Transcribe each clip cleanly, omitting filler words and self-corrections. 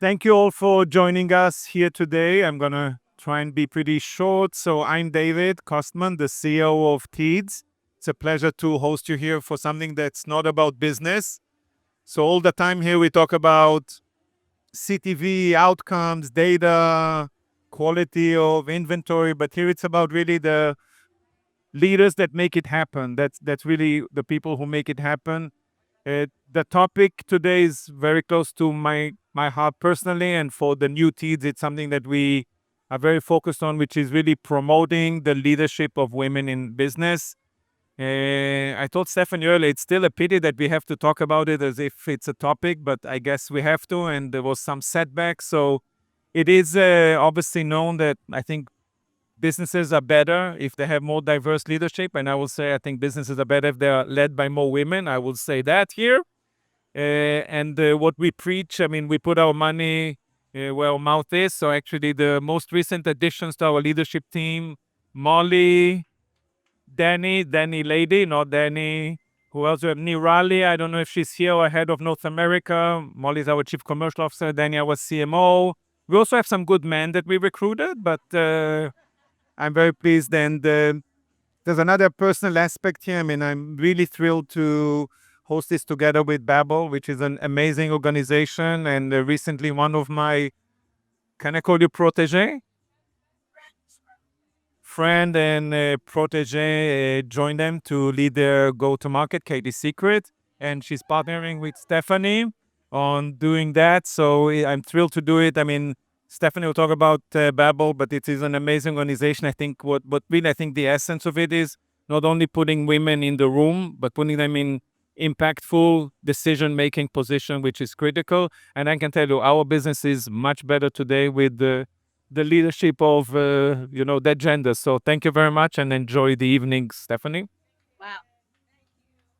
Thank you all for joining us here today. I'm going to try and be pretty short. So, I'm David Kostman, the CEO of TEEDS. It's a pleasure to host you here for something that's not about business. So, all the time here we talk about CTV, outcomes, data, quality of inventory, but here it's about really the leaders that make it happen. That's really the people who make it happen. The topic today is very close to my heart personally, and for the new teens, it's something that we are very focused on, which is really promoting the leadership of women in business. I told Stephanie earlier, it's still a pity that we have to talk about it as if it's a topic, but I guess we have to, and there was some setback. So it is obviously known that I think businesses are better if they have more diverse leadership. And I will say, I think businesses are better if they are led by more women. I will say that here. And what we preach, I mean, we put our money where our mouth is. So actually, the most recent additions to our leadership team, Molly, Danny Lady, not Danny. Who else? We have Nirali. I don't know if she's here or head of North America. Molly's our chief commercial officer. Danny, our CMO. We also have some good men that we recruited, but I'm very pleased. And there's another personal aspect here. I mean, I'm really thrilled to host this together with Babbel, which is an amazing organization. And recently, one of my, can I call you protege? Friend and protege joined them to lead their go-to-market, Katie Secret. And she's partnering with Stephanie on doing that. So I'm thrilled to do it. I mean, Stephanie will talk about Babbel, but it is an amazing organization. I think what really I think the essence of it is not only putting women in the room, but putting them in impactful decision-making position, which is critical. And I can tell you, our business is much better today with the leadership of that gender. So thank you very much and enjoy the evening, Stephanie. Wow.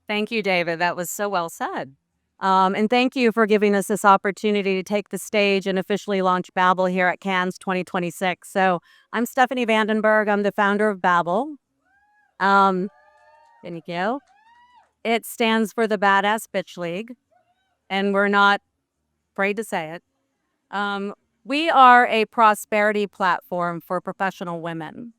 Thank you, David. That was so well said. And thank you for giving us this opportunity to take the stage and officially launch Babbel here at Cannes 2026. So I'm Stephanie Vandenberg. I'm the founder of Babbel. There you go. It stands for the Badass Bitch League, and we're not afraid to say it. We are a prosperity platform for professional women.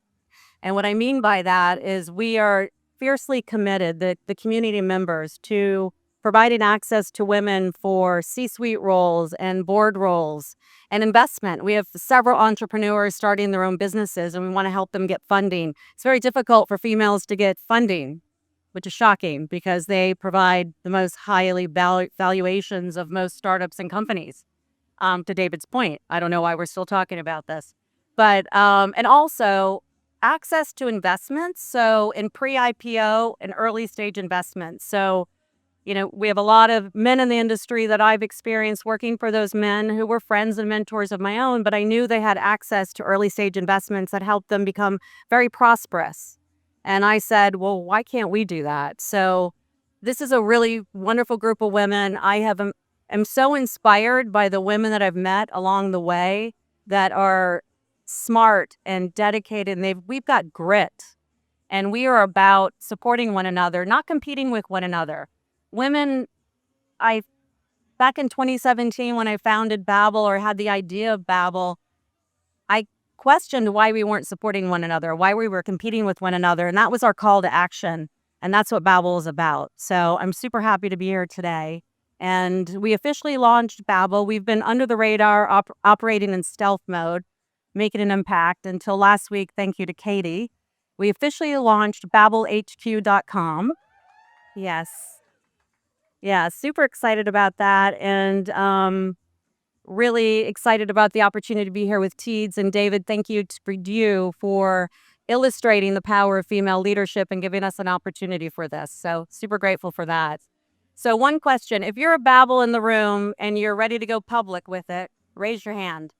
And what I mean by that is we are fiercely committed, the community members, to providing access to women for C-suite roles and board roles and investment. We have several entrepreneurs starting their own businesses, and we want to help them get funding. It's very difficult for females to get funding, which is shocking because they provide the most highly valuations of most startups and companies. To David's point, I don't know why we're still talking about this, but and also access to investments. So in pre-IPO and early stage investments. So, we have a lot of men in the industry that I've experienced working for those men who were friends and mentors of my own, but I knew they had access to early stage investments that helped them become very prosperous. And I said, well, why can't we do that? So this is a really wonderful group of women. I'm so inspired by the women that I've met along the way that are smart and dedicated, and we've got grit, and we are about supporting one another, not competing with one another. Women, back in 2017 when I founded Babbel or had the idea of Babbel, I questioned why we weren't supporting one another, why we were competing with one another, and that was our call to action, and that's what Babbel is about. So I'm super happy to be here today. And we officially launched Babbel. We've been under the radar, operating in stealth mode, making an impact until last week. Thank you to Katie. We officially launched BabbelHQ.com. Yes. Yeah, super excited about that. And really excited about the opportunity to be here with TEEDS. And David, thank you for illustrating the power of female leadership and giving us an opportunity for this. So super grateful for that. So one question, if you're a Babbel in the room and you're ready to go public with it, raise your hand.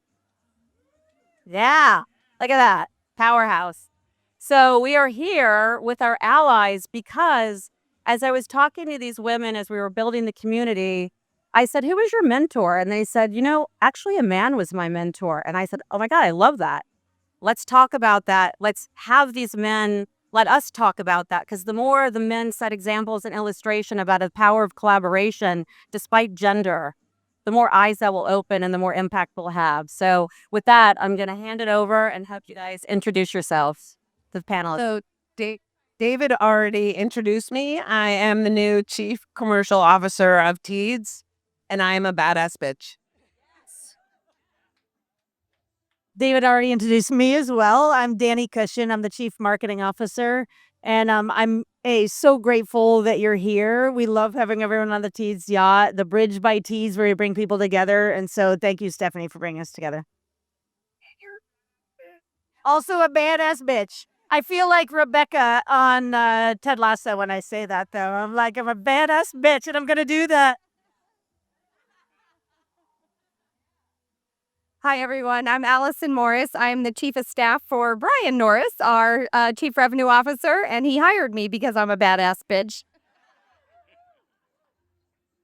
Yeah, look at that, powerhouse. So we are here with our allies because as I was talking to these women as we were building the community, I said, who was your mentor? And they said, actually a man was my mentor. And I said, oh my God, I love that. Let's talk about that. Let's have these men, let us talk about that. Because the more the men set examples and illustration about the power of collaboration, despite gender, the more eyes that will open and the more impact we'll have. So with that, I'm going to hand it over and have you guys introduce yourselves to the panelists. So David already introduced me. I am the new Chief Commercial Officer of Teeds, and I am a badass bitch. David already introduced me as well. I'm Danny Cushion. I'm the Chief Marketing Officer. And I'm so grateful that you're here. We love having everyone on the Teeds yacht, the Bridge by Teeds, where we bring people together. And so thank you, Stephanie, for bringing us together. Also a badass bitch. I feel like Rebecca on Ted Lasso when I say that, though. I'm like, I'm a badass bitch, and I'm going to do that. Hi, everyone. I'm Allison Morris. I'm the Chief of Staff for Brian Norris, our Chief Revenue Officer, and he hired me because I'm a badass bitch.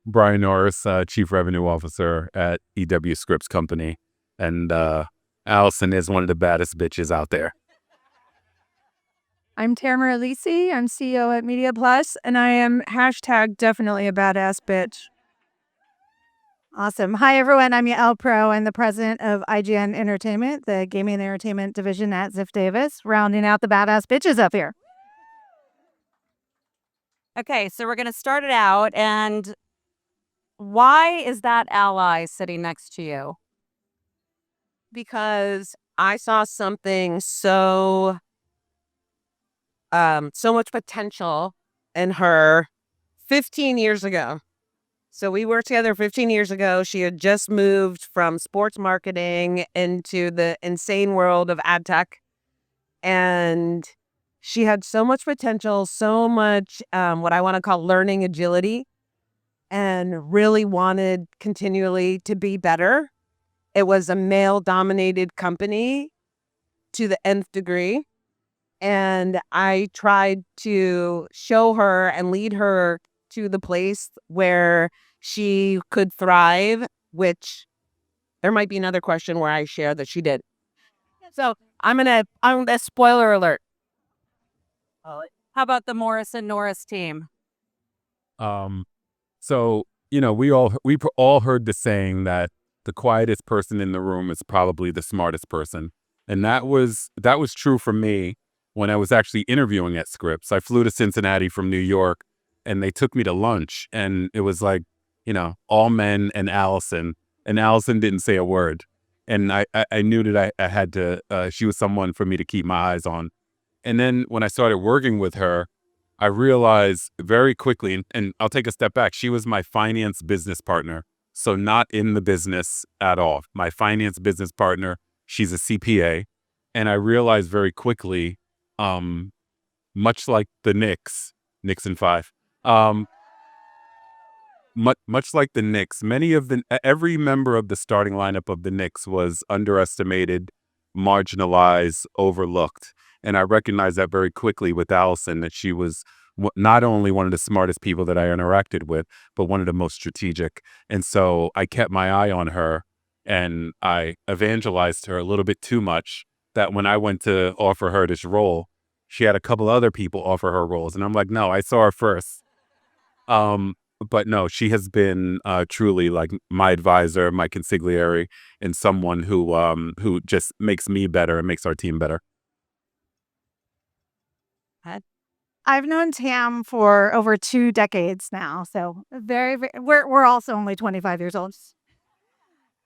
Brian Norris, Chief Revenue Officer at EW Scripts Company. And Allison is one of the baddest bitches out there. I'm Tamara Lisi. I'm CEO at Media Plus, and I am #definitely a badass bitch. Awesome. Hi, everyone. I'm Yael Pro. I'm the president of IGN Entertainment, the gaming and entertainment division at Ziff Davis, rounding out the badass bitches up here. Okay, so we're going to start it out. And why is that ally sitting next to you? Because I saw something so much potential in her 15 years ago. So we worked together 15 years ago. She had just moved from sports marketing into the insane world of ad tech. And she had so much potential, so much what I want to call learning agility, and really wanted continually to be better. It was a male-dominated company to the nth degree. And I tried to show her and lead her to the place where she could thrive, which there might be another question where I share that she did. So I'm gonna spoiler alert. How about the Morris and Norris team? So we all heard the saying that the quietest person in the room is probably the smartest person, and that was true for me when I was actually interviewing at Scripps. I flew to Cincinnati from New York, and they took me to lunch, and it was like, all men and Allison didn't say a word. And I knew that I had to, she was someone for me to keep my eyes on. And then when I started working with her, I realized very quickly, and I'll take a step back, she was my finance business partner. So not in the business at all. My finance business partner, she's a CPA. And I realized very quickly, much like the Knicks and 5, much like the Knicks, every member of the starting lineup of the Knicks was underestimated, marginalized, overlooked. And I recognized that very quickly with Allison, that she was not only one of the smartest people that I interacted with, but one of the most strategic. And so I kept my eye on her, and I evangelized her a little bit too much, that when I went to offer her this role, she had a couple other people offer her roles. And I'm like, no, I saw her first. But no, she has been truly like my advisor, my consigliere, and someone who just makes me better and makes our team better. I've known Tam for over 2 decades now, so very, very we're also only 25 years old.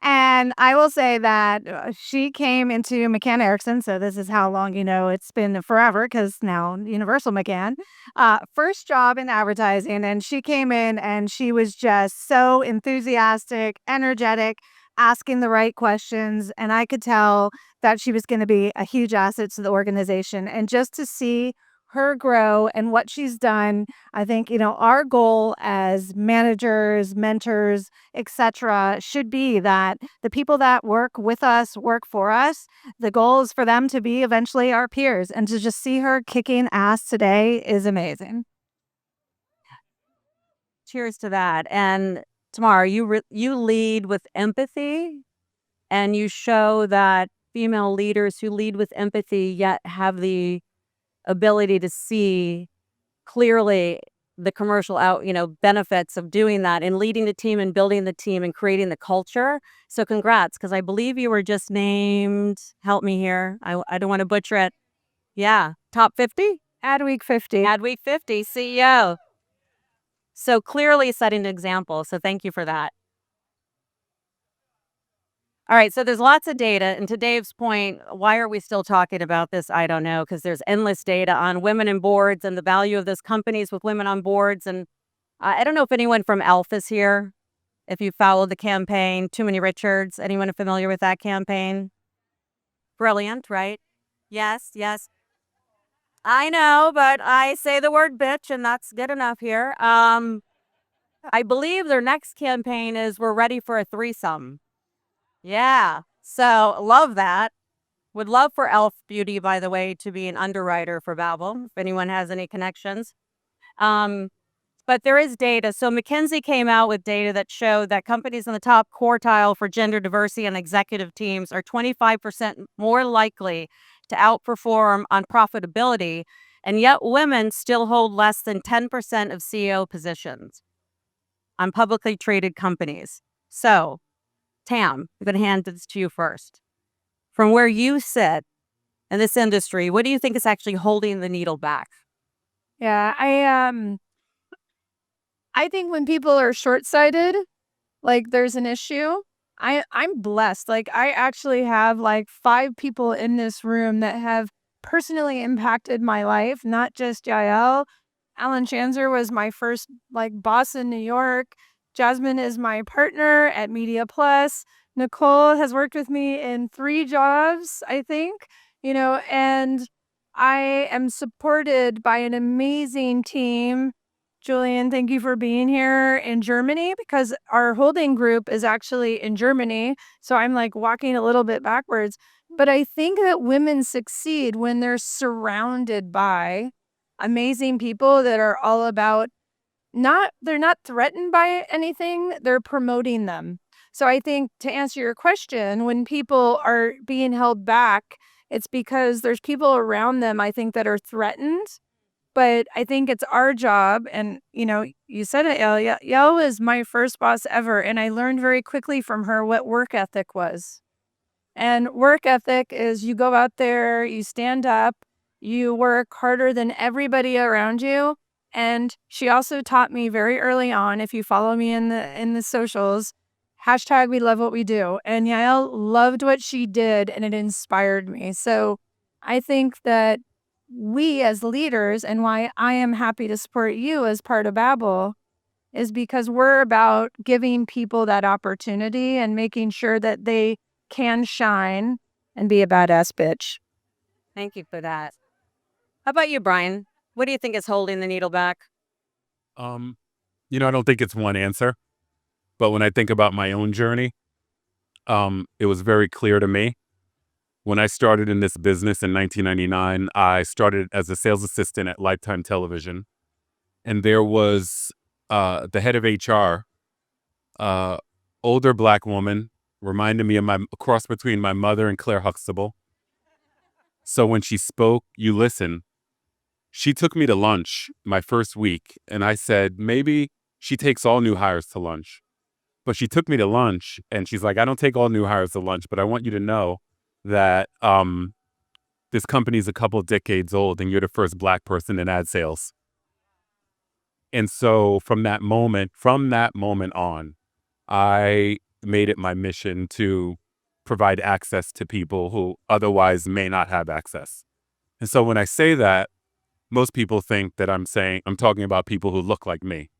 And I will say that she came into McCann Erickson, so this is how long it's been forever, because now Universal McCann. First job in advertising, and she came in and she was just so enthusiastic, energetic, asking the right questions, and I could tell that she was going to be a huge asset to the organization. And just to see her grow and what she's done, I think our goal as managers, mentors, etc., should be that the people that work with us, work for us. The goal is for them to be eventually our peers, and to just see her kicking ass today is amazing. Cheers to that. And Tamara, you lead with empathy, and you show that female leaders who lead with empathy yet have the ability to see clearly the commercial benefits of doing that and leading the team and building the team and creating the culture. So congrats, because I believe you were just named, help me here, I don't want to butcher it. Yeah, top 50? Adweek 50. Adweek 50 CEO. So clearly setting an example. So thank you for that. All right, so there's lots of data. And to Dave's point, why are we still talking about this? I don't know, because there's endless data on women in boards and the value of those companies with women on boards. And I don't know if anyone from ELF is here, if you followed the campaign, Too Many Richards. Anyone familiar with that campaign? Brilliant, right? Yes, yes. I know, but I say the word bitch, and that's good enough here. I believe their next campaign is We're Ready for a Threesome. Yeah. So love that. Would love for Elf Beauty, by the way, to be an underwriter for Babel, if anyone has any connections. But there is data. So McKinsey came out with data that showed that companies in the top quartile for gender diversity on executive teams are 25% more likely to outperform on profitability. And yet women still hold less than 10% of CEO positions on publicly traded companies. So Tam, I'm going to hand this to you first. From where you sit in this industry, what do you think is actually holding the needle back? Yeah, I think when people are short-sighted, like there's an issue. I'm blessed. Like I actually have like 5 people in this room that have personally impacted my life, not just Yael. Alan Chanzer was my first like boss in New York. Jasmine is my partner at Media Plus. Nicole has worked with me in 3 jobs, I think, and I am supported by an amazing team. Julian, thank you for being here in Germany, because our holding group is actually in Germany. So I'm like walking a little bit backwards. But I think that women succeed when they're surrounded by amazing people that are all about they're not threatened by anything, they're promoting them. So I think, to answer your question, when people are being held back, it's because there's people around them, I think, that are threatened. But I think it's our job, and you said it, Yael. Yael was my first boss ever, and I learned very quickly from her what work ethic was. And work ethic is you go out there, you stand up, you work harder than everybody around you. And she also taught me very early on, if you follow me in the socials, hashtag we love what we do. And Yael loved what she did, and it inspired me. So I think that we as leaders, and why I am happy to support you as part of Babel, is because we're about giving people that opportunity and making sure that they can shine and be a badass bitch. Thank you for that. How about you, Brian? What do you think is holding the needle back? I don't think it's one answer, but when I think about my own journey, it was very clear to me. When I started in this business in 1999, I started as a sales assistant at Lifetime Television, and there was the head of HR, older Black woman, reminded me of a cross between my mother and Claire Huxtable. So when she spoke, you listen. She took me to lunch my first week, and I said, maybe she takes all new hires to lunch. But she took me to lunch, and she's like, I don't take all new hires to lunch, but I want you to know that this company's a couple decades old, and you're the first Black person in ad sales. And so from that moment on, I made it my mission to provide access to people who otherwise may not have access. And so when I say that, most people think that I'm talking about people who look like me.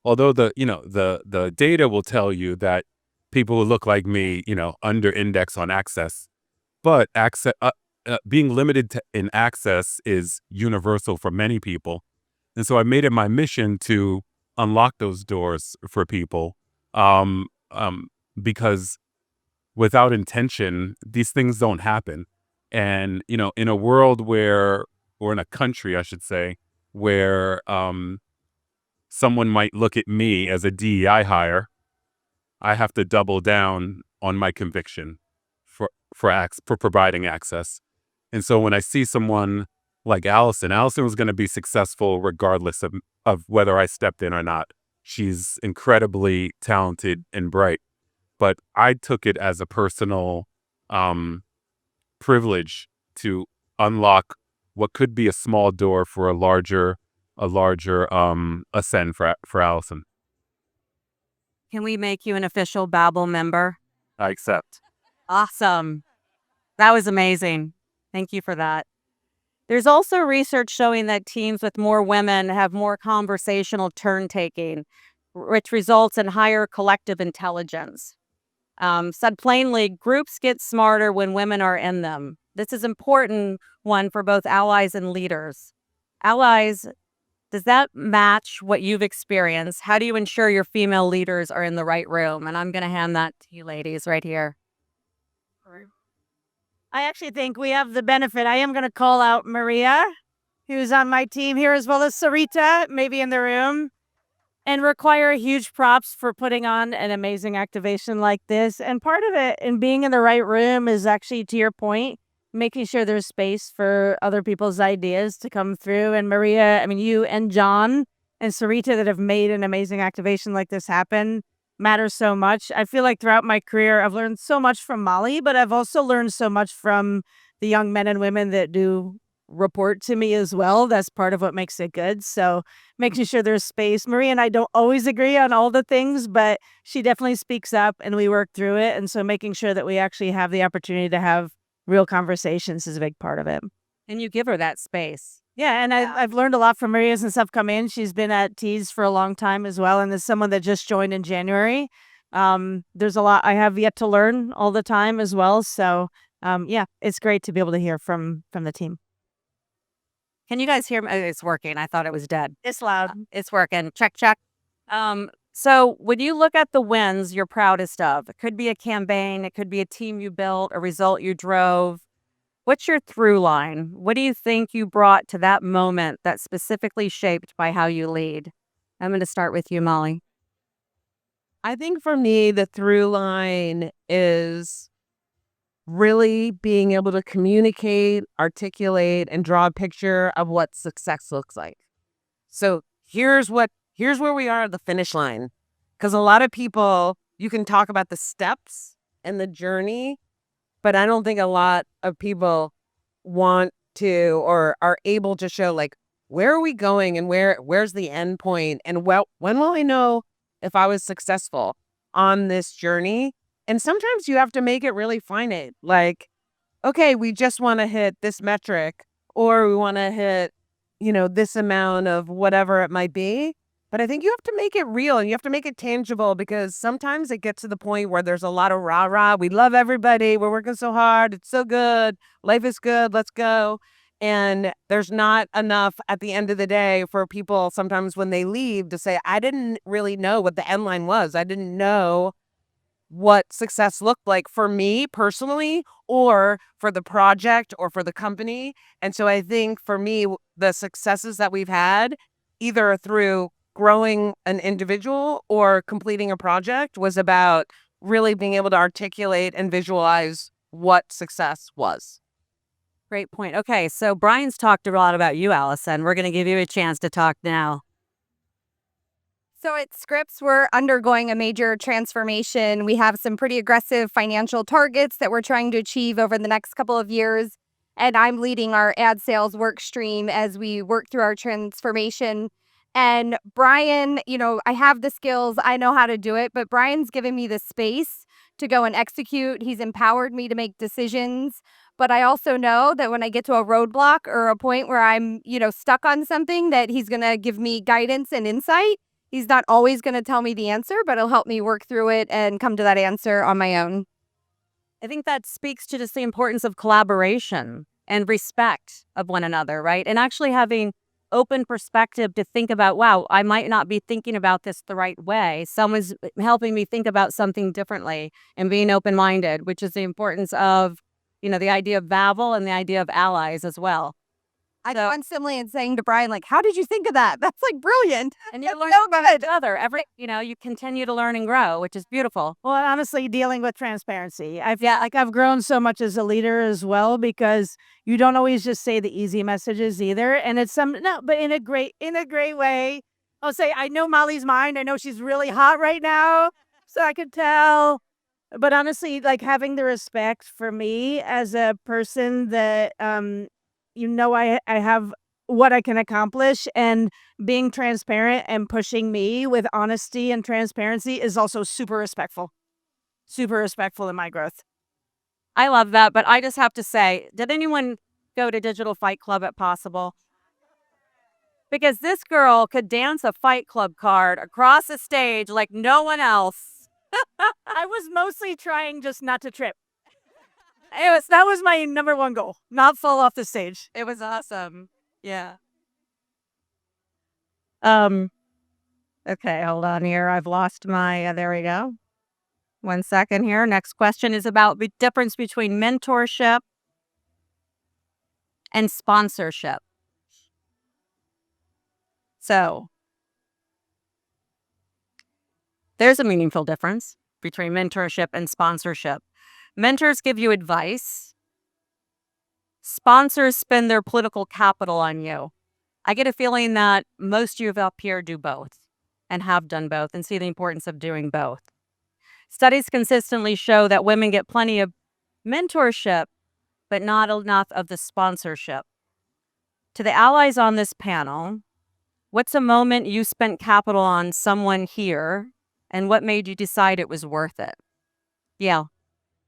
Although the data will tell you that people who look like me, under index on access, but being limited in access is universal for many people. And so I made it my mission to unlock those doors for people, because without intention, these things don't happen. And, in a world or in a country, I should say, where someone might look at me as a DEI hire, I have to double down on my conviction for providing access. And so when I see someone like Allison. Allison was going to be successful regardless of whether I stepped in or not. She's incredibly talented and bright, but I took it as a personal privilege to unlock what could be a small door for a larger ascend for Allison. Can we make you an official Babbel member? I accept. Awesome. That was amazing. Thank you for that. There's also research showing that teams with more women have more conversational turn taking, which results in higher collective intelligence. Said plainly, groups get smarter when women are in them. This is important one for both allies and leaders. Allies, does that match what you've experienced? How do you ensure your female leaders are in the right room? And I'm going to hand that to you ladies right here. I actually think we have the benefit. I am going to call out Maria, who's on my team here, as well as Sarita, maybe in the room, and require huge props for putting on an amazing activation like this. And part of it in being in the right room is actually, to your point, making sure there's space for other people's ideas to come through. And Maria, I mean, you and John and Sarita that have made an amazing activation like this happen matters so much. I feel like throughout my career, I've learned so much from Molly, but I've also learned so much from the young men and women that do report to me as well. That's part of what makes it good. So making sure there's space. Maria and I don't always agree on all the things, but she definitely speaks up and we work through it. And so making sure that we actually have the opportunity to have real conversations is a big part of it. And you give her that space. Yeah, and I've learned a lot from Maria since I've come in. She's been at Tees for a long time as well, and as someone that just joined in January, there's a lot I have yet to learn all the time as well. So, yeah, it's great to be able to hear from the team. Can you guys hear me? It's working. I thought it was dead. It's loud. It's working. Check, check. So when you look at the wins you're proudest of, it could be a campaign, it could be a team you built, a result you drove. What's your through line? What do you think you brought to that moment that's specifically shaped by how you lead? I'm going to start with you, Molly. I think for me, the through line is really being able to communicate, articulate, and draw a picture of what success looks like. So here's where we are at the finish line. Because a lot of people, you can talk about the steps and the journey, but I don't think a lot of people want to or are able to show like, where are we going and where's the end point? And when will I know if I was successful on this journey? And sometimes you have to make it really finite. Like, okay, we just want to hit this metric or we want to hit, this amount of whatever it might be. But I think you have to make it real and you have to make it tangible because sometimes it gets to the point where there's a lot of rah-rah. We love everybody. We're working so hard. It's so good. Life is good. Let's go. And there's not enough at the end of the day for people sometimes when they leave to say, I didn't really know what the end line was. I didn't know what success looked like for me personally or for the project or for the company. And so I think for me, the successes that we've had, either through growing an individual or completing a project, was about really being able to articulate and visualize what success was. Great point. Okay, so Brian's talked a lot about you, Allison. We're going to give you a chance to talk now. So at Scripps, we're undergoing a major transformation. We have some pretty aggressive financial targets that we're trying to achieve over the next couple of years. And I'm leading our ad sales work stream as we work through our transformation. And Brian, I have the skills, I know how to do it, but Brian's given me the space to go and execute. He's empowered me to make decisions. But I also know that when I get to a roadblock or a point where I'm, stuck on something, that he's going to give me guidance and insight. He's not always going to tell me the answer, but he'll help me work through it and come to that answer on my own. I think that speaks to just the importance of collaboration and respect of one another, right? And actually having open perspective to think about, wow, I might not be thinking about this the right way. Someone's helping me think about something differently and being open-minded, which is the importance of, the idea of Babbel and the idea of allies as well. I So- constantly am saying to Brian, like, how did you think of that? That's like brilliant. And you That's learn so from good. each other. You continue to learn and grow, which is beautiful. Well, honestly, dealing with transparency. I've grown so much as a leader as well because you don't always just say the easy messages either. And it's but in a great way. I'll say, I know Molly's mind. I know she's really hot right now. So I could tell. But honestly, like having the respect for me as a person that I have what I can accomplish, and being transparent and pushing me with honesty and transparency is also super respectful in my growth. I love that, but I just have to say, did anyone go to Digital Fight Club at Possible? Because this girl could dance a Fight Club card across the stage like no one else. I was mostly trying just not to trip. That was my number one goal, not fall off the stage. It was awesome. Yeah. Okay, hold on here. I've lost my, there we go. 1 second here. Next question is about the difference between mentorship and sponsorship. So, there's a meaningful difference between mentorship and sponsorship. Mentors give you advice. Sponsors spend their political capital on you. I get a feeling that most of you up here do both and have done both and see the importance of doing both. Studies consistently show that women get plenty of mentorship, but not enough of the sponsorship. To the allies on this panel, what's a moment you spent capital on someone here, and what made you decide it was worth it? Yeah.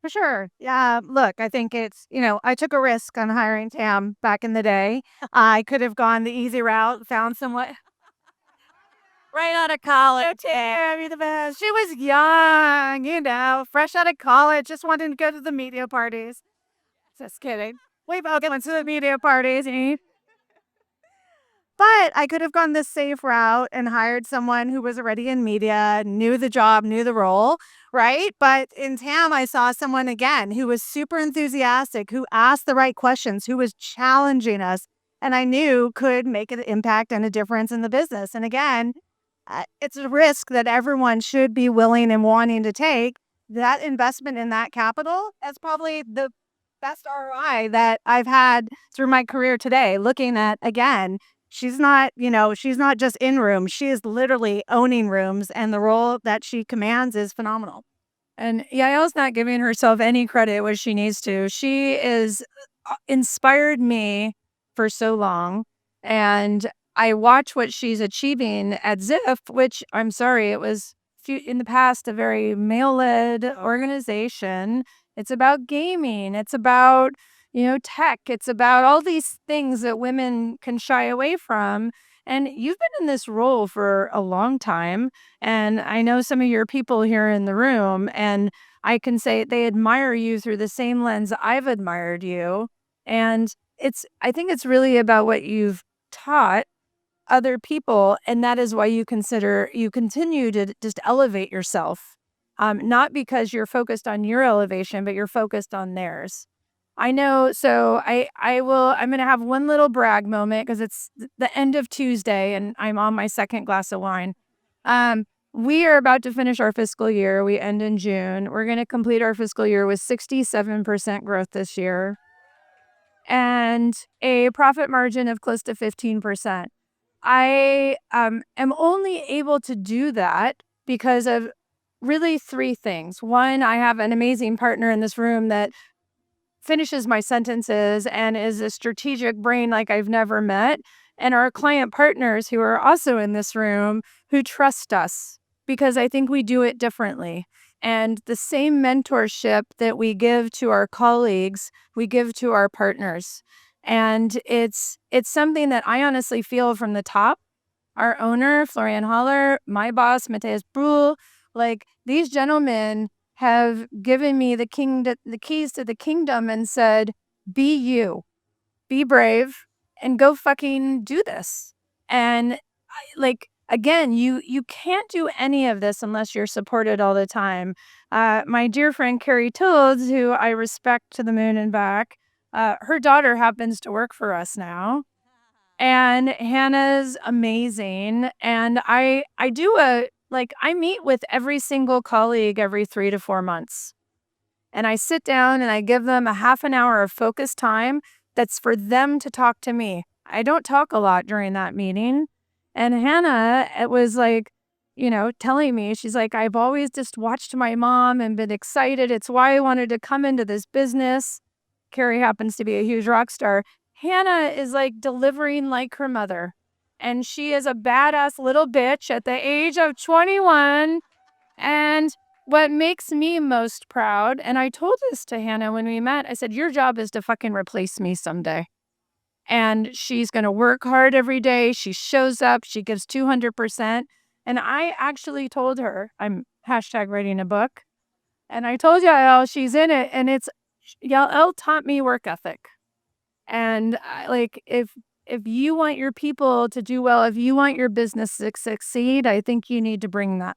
For sure. Yeah. Look, I think it's, I took a risk on hiring Tam back in the day. I could have gone the easy route, found someone Right out of college. Tam, you're the best. She was young, fresh out of college, just wanted to go to the media parties. Just kidding. We both went to the media parties. But I could have gone the safe route and hired someone who was already in media, knew the job, knew the role, right? But in Tam, I saw someone again who was super enthusiastic, who asked the right questions, who was challenging us, and I knew could make an impact and a difference in the business. And again, it's a risk that everyone should be willing and wanting to take. That investment in that capital is probably the best ROI that I've had through my career today. Looking at, again, she's not just in rooms. She is literally owning rooms, and the role that she commands is phenomenal. And Yael's not giving herself any credit where she needs to. She is inspired me for so long. And I watch what she's achieving at Ziff, which I'm sorry, it was in the past a very male-led organization. It's about gaming. It's about, tech. It's about all these things that women can shy away from. And you've been in this role for a long time. And I know some of your people here in the room, and I can say they admire you through the same lens I've admired you. And I think it's really about what you've taught other people. And that is why you continue to just elevate yourself. Not because you're focused on your elevation, but you're focused on theirs. I know. So I'm going to have one little brag moment because it's the end of Tuesday and I'm on my second glass of wine. We are about to finish our fiscal year. We end in June. We're going to complete our fiscal year with 67% growth this year and a profit margin of close to 15%. I am only able to do that because of really three things. One, I have an amazing partner in this room that finishes my sentences and is a strategic brain like I've never met. And our client partners who are also in this room who trust us because I think we do it differently. And the same mentorship that we give to our colleagues, we give to our partners. And it's something that I honestly feel from the top. Our owner, Florian Haller, my boss, Matthias Brühl, like these gentlemen have given me the keys to the kingdom and said, be you, be brave, and go fucking do this. And again, you can't do any of this unless you're supported all the time. My dear friend Carrie Tildes, who I respect to the moon and back, her daughter happens to work for us now. And Hannah's amazing. And I meet with every single colleague every 3 to 4 months. And I sit down and I give them a half an hour of focused time that's for them to talk to me. I don't talk a lot during that meeting. And Hannah, it was like, telling me, she's like, I've always just watched my mom and been excited. It's why I wanted to come into this business. Carrie happens to be a huge rock star. Hannah is like delivering like her mother. And she is a badass little bitch at the age of 21. And what makes me most proud, and I told this to Hannah when we met, I said, your job is to fucking replace me someday. And she's going to work hard every day. She shows up. She gives 200%. And I actually told her, I'm #writing a book. And I told Yael she's in it. And Yael taught me work ethic. And if you want your people to do well, if you want your business to succeed, I think you need to bring that.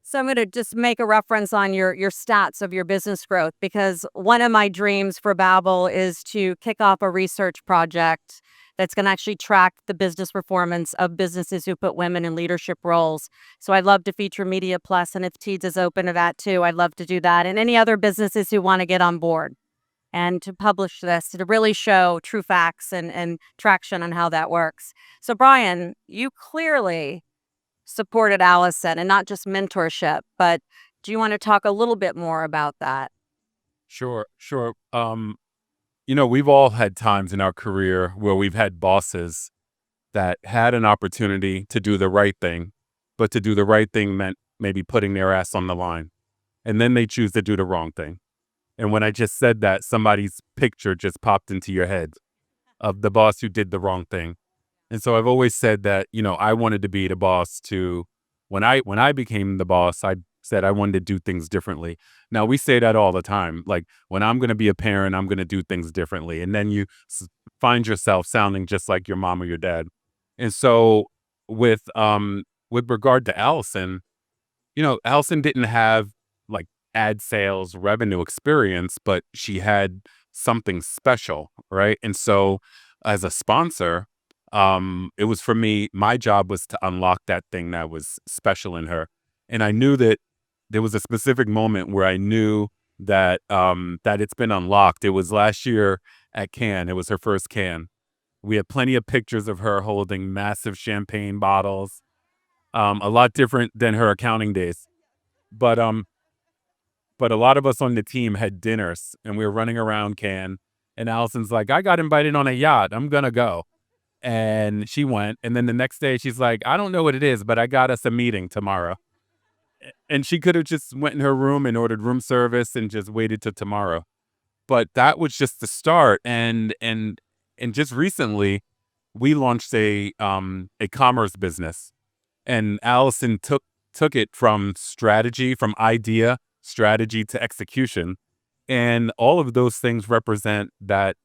So I'm going to just make a reference on your stats of your business growth, because one of my dreams for Babel is to kick off a research project that's going to actually track the business performance of businesses who put women in leadership roles. So I'd love to feature Media Plus, and if Teeds is open to that too, I'd love to do that. And any other businesses who want to get on board and to publish this to really show true facts and traction on how that works. So Brian, you clearly supported Allison, and not just mentorship, but do you want to talk a little bit more about that? Sure. We've all had times in our career where we've had bosses that had an opportunity to do the right thing, but to do the right thing meant maybe putting their ass on the line. And then they choose to do the wrong thing. And when I just said that, somebody's picture just popped into your head of the boss who did the wrong thing. And so I've always said that, I wanted to be the boss to, when I became the boss, I said I wanted to do things differently. Now, we say that all the time. Like, when I'm going to be a parent, I'm going to do things differently. And then you find yourself sounding just like your mom or your dad. And so with regard to Allison, Allison didn't have like ad sales revenue experience, but she had something special, right? And so as a sponsor, it was for me, my job was to unlock that thing that was special in her. And I knew that there was a specific moment where I knew that that it's been unlocked. It was last year at Cannes. It was her first Cannes. We had plenty of pictures of her holding massive champagne bottles, a lot different than her accounting days. But a lot of us on the team had dinners, and we were running around Cannes. And Allison's like, I got invited on a yacht. I'm gonna go. And she went. And then the next day she's like, I don't know what it is, but I got us a meeting tomorrow. And she could have just went in her room and ordered room service and just waited till tomorrow. But that was just the start. And just recently we launched a commerce business, and Allison took it from idea, strategy to execution. And all of those things represent that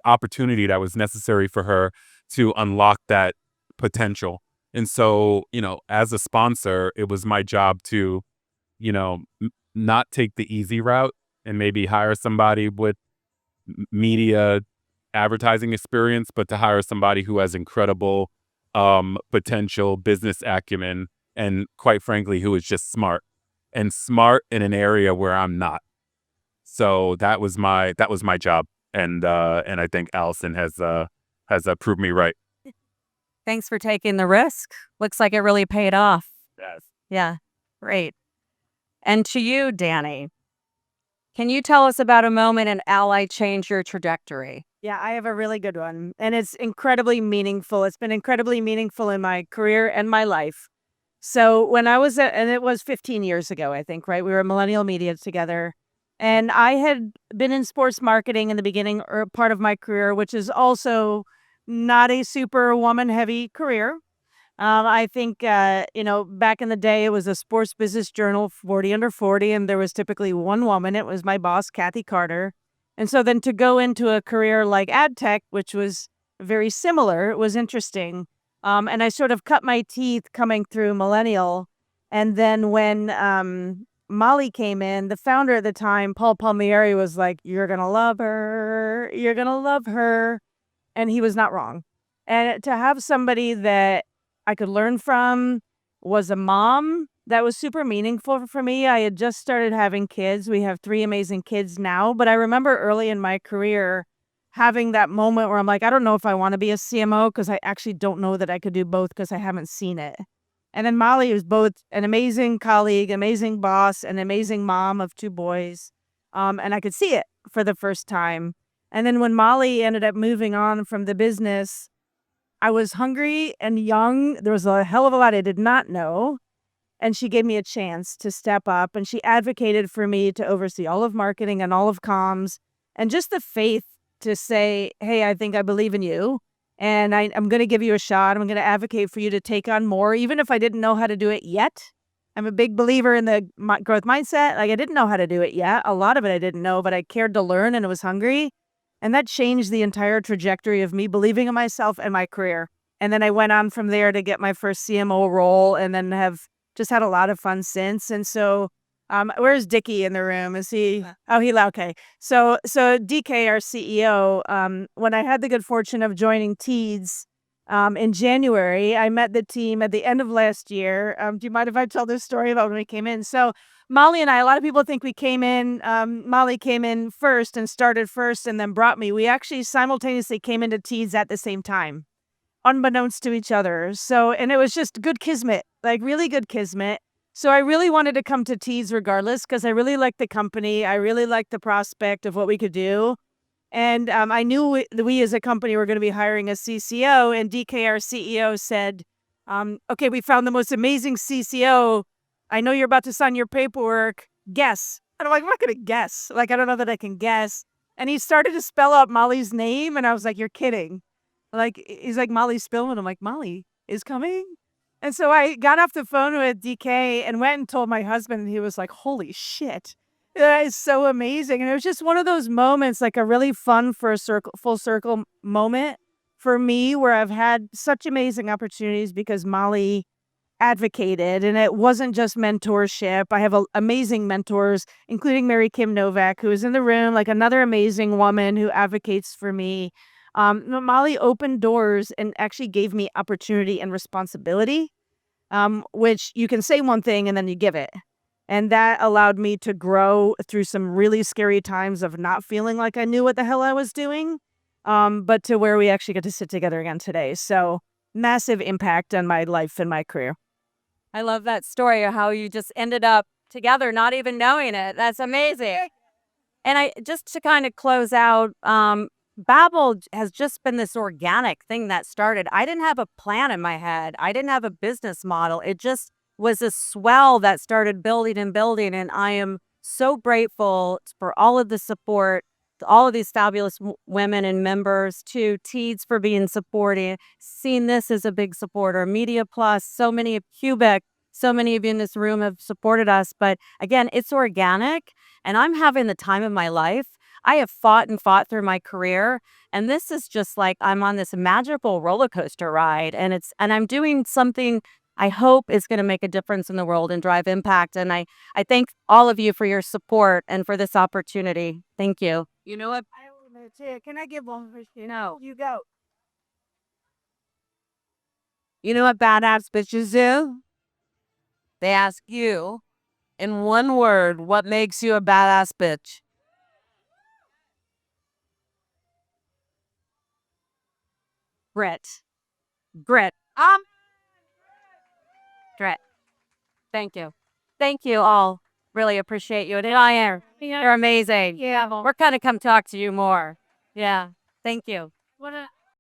opportunity that was necessary for her to unlock that potential. And so, as a sponsor, it was my job to, not take the easy route and maybe hire somebody with media advertising experience, but to hire somebody who has incredible potential, business acumen, and quite frankly, who is just smart in an area where I'm not. So that was my job. And I think Allison has proved me right. Thanks for taking the risk. Looks like it really paid off. Yes. Yeah, great. And to you, Danny, can you tell us about a moment an ally changed your trajectory? Yeah, I have a really good one, and it's incredibly meaningful. It's been incredibly meaningful in my career and my life. So when I was and it was 15 years ago, I think, right? We were Millennial Media together. And I had been in sports marketing in the beginning or part of my career, which is also not a super woman-heavy career. I think, back in the day, it was a sports business journal, 40 Under 40, and there was typically one woman. It was my boss, Kathy Carter. And so then to go into a career like ad tech, which was very similar, it was interesting. And I sort of cut my teeth coming through Millennial. And then when Molly came in, the founder at the time, Paul Palmieri, was like, you're going to love her. You're going to love her. And he was not wrong. And to have somebody that I could learn from, was a mom, that was super meaningful for me. I had just started having kids. We have 3 amazing kids now, but I remember early in my career having that moment where I'm like, I don't know if I want to be a CMO because I actually don't know that I could do both because I haven't seen it. And then Molly was both an amazing colleague, amazing boss, an amazing mom of 2 boys. And I could see it for the first time. And then when Molly ended up moving on from the business, I was hungry and young. There was a hell of a lot I did not know. And she gave me a chance to step up, and she advocated for me to oversee all of marketing and all of comms, and just the faith to say, hey, I think I believe in you, and I'm going to give you a shot. I'm going to advocate for you to take on more, even if I didn't know how to do it yet. I'm a big believer in the growth mindset. Like, I didn't know how to do it yet. A lot of it I didn't know, but I cared to learn and I was hungry. And that changed the entire trajectory of me believing in myself and my career. And then I went on from there to get my first CMO role, and then have just had a lot of fun since. And so, where's Dickie in the room? Is he? Oh, okay. So DK, our CEO, when I had the good fortune of joining Teads in January, I met the team at the end of last year. Do you mind if I tell this story about when we came in? So Molly and I, a lot of people think we came in, Molly came in first and started first and then brought me. We actually simultaneously came into Teads at the same time, unbeknownst to each other. So, and it was just good kismet, like really good kismet. So I really wanted to come to Teads regardless because I really liked the company. I really liked the prospect of what we could do. And I knew we as a company were going to be hiring a CCO, and DK, our CEO, said, okay, we found the most amazing CCO. I know you're about to sign your paperwork. Guess. And I'm like, I'm not going to guess. Like, I don't know that I can guess. And he started to spell out Molly's name, and I was like, you're kidding. Like, he's like, Molly Spillman. I'm like, Molly is coming? And so I got off the phone with DK and went and told my husband, and he was like, holy shit. That is so amazing. And it was just one of those moments, like a really fun full circle moment for me, where I've had such amazing opportunities because Molly advocated, and it wasn't just mentorship. I have amazing mentors, including Mary Kim Novak, who is in the room, like another amazing woman who advocates for me. Molly opened doors and actually gave me opportunity and responsibility, which you can say one thing and then you give it. And that allowed me to grow through some really scary times of not feeling like I knew what the hell I was doing, but to where we actually get to sit together again today. So massive impact on my life and my career. I love that story of how you just ended up together, not even knowing it. That's amazing. And I just to kind of close out, Babel has just been this organic thing that started. I didn't have a plan in my head. I didn't have a business model. It just was a swell that started building and building. And I am so grateful for all of the support, to all of these fabulous women and members, to Teads for being supporting, seeing this as a big supporter, Media Plus, so many of Cubic, so many of you in this room have supported us. But again, it's organic, and I'm having the time of my life. I have fought and fought through my career, and this is just like I'm on this magical roller coaster ride, and I'm doing something I hope is going to make a difference in the world and drive impact. And I thank all of you for your support and for this opportunity. Thank you. You know what? Can I give one? No. You go. You know what badass bitches do? They ask you, in one word, what makes you a badass bitch? Grit. Grit. Grit. Thank you. Thank you all. Really appreciate you. And I am. You're amazing. Yeah. We're going to come talk to you more. Yeah. Thank you. What